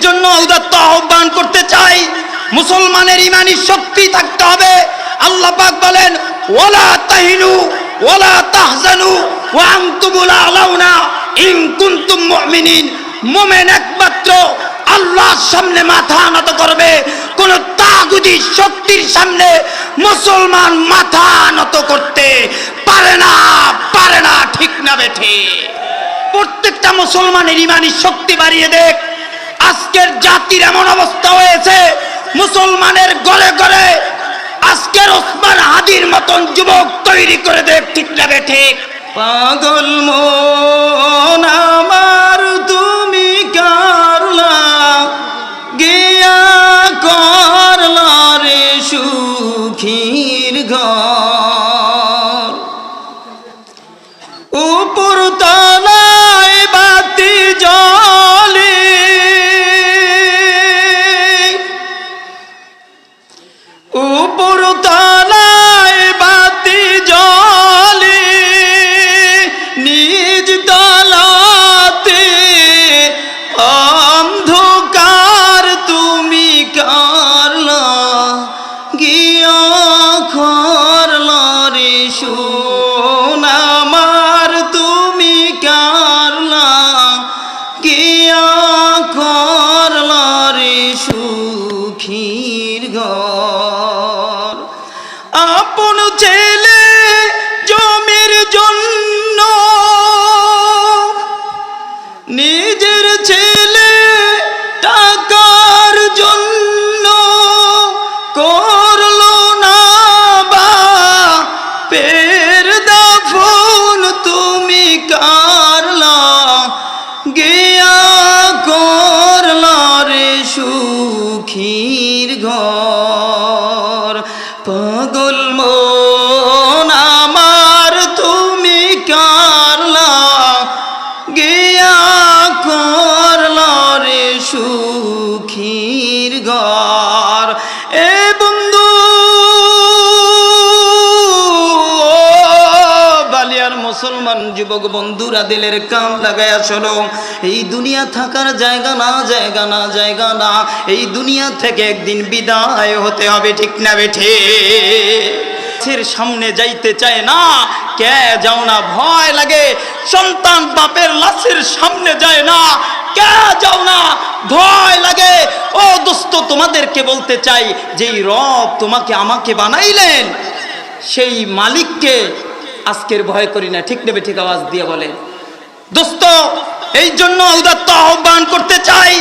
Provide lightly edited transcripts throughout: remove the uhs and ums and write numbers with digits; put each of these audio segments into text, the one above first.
জন্য উদাত্ত আহ্বান করতে চাই, মুসলমানের ঈমানি শক্তি থাকতে হবে। আল্লাহ পাক বলেন, ওয়ালা তাহিনু ওয়ালা তাহজানু ওয়া আনতুমুল আলাউনা ইন কুনতুম মুমিনিন। মুমিন একমাত্র আল্লাহর সামনে মাথা নত করবে, কোন তাগুতি শক্তির সামনে মুসলমান মাথা নত করতে পারে না, পারে না। ঠিক না বেঠে? প্রত্যেকটা মুসলমানের ঈমানি শক্তি বাড়িয়ে দেখ। আজকের জাতির এমন অবস্থা হয়েছে, মুসলমানের ঘরে ঘরে আজকের ওসমান হাদির মতন যুবক তৈরি করে দেখ। ঠিক না বেঠে? পাগল মন আমার তুমি কারলা গিয়া করলা রে সুখীর ঘর। উপর তলায় বাতি জ্বলে, উপর তলায় বাতি জ্বলে, নিজ তলাতে অন্ধকার তুমি কারলা গিয়া করলা রে সোনা আমার তুমি কারলা গিয়া করলা রে সুখীর ঘর। আপন ছেলে জমির জন্য, নিজের ছেলে টাকার জন্য করলো না বা পের দাফন তুমি কারলা গিয়া করলা রে সুখীর ঘর। পাগল মন আমার তুমি কারলা গিয়া করলা রে সুখীর ঘর। এ বন্ধু বালিয়ার মুসলমান যুবক বন্ধুরা, দিলের কান লাগায়া শোনো, এই দুনিয়া থাকার জায়গা না, জায়গা না, জায়গা না। এই দুনিয়া থেকে একদিন বিদায় হতে হবে। ঠিক না বেঠে? সামনে যাইতে চায় না, কে যাও না, ভয় লাগে। সন্তান বাপের লাশের সামনে যায় না, কে যাও না, ভয় লাগে। ও দোস্ত, তোমাদেরকে বলতে চাই, যেই রব তোমাকে আমাকে বানাইলেন সেই মালিককে আজকের ভয় করি না। ঠিক নেবে? ঠিক আওয়াজ দিয়ে বলে দোস্ত। এই জন্য উদাত্ত আহ্বান করতে চাই,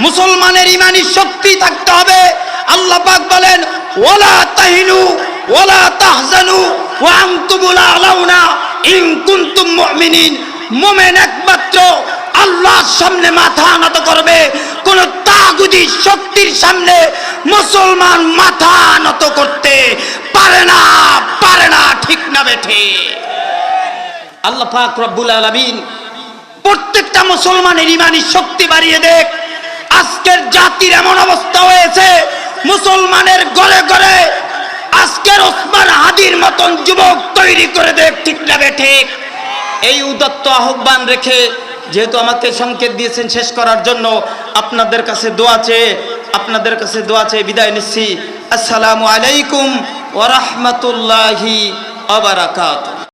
মুসলমানের ঈমানি শক্তি থাকতে হবে। আল্লাহ পাক বলেন, ওয়ালা তাহিনু ওয়ালা তাহজানু ওয়া আনতুমুল আলাউনা ইন কুনতুম মুমিনিন। মুমিন একমাত্র আল্লাহর সামনে মাথা নত করবে, কোন তাগুতি শক্তির সামনে মুসলমান মাথা নত করতে পারে না, পারে না। ঠিক না বেঠে? আল্লাহ পাক রব্বুল আলামিন প্রত্যেকটা মুসলমানের ঈমানি শক্তি বাড়িয়ে দেখ। আজকের জাতির এমন অবস্থা হয়েছে, মুসলমানের ঘরে ঘরে আজকের ওসমান হাদির মতন যুবক তৈরি করে দেখ। ঠিক না বেঠে? এই উদাত্ত আহ্বান রেখে, যেহেতু আমাকে সংকেত দিয়েছেন শেষ করার জন্য, আপনাদের কাছে দোয়া চেয়ে বিদায় নিচ্ছি। আসসালামু আলাইকুম ওয়া রাহমাতুল্লাহি ওয়া বারাকাতুহু।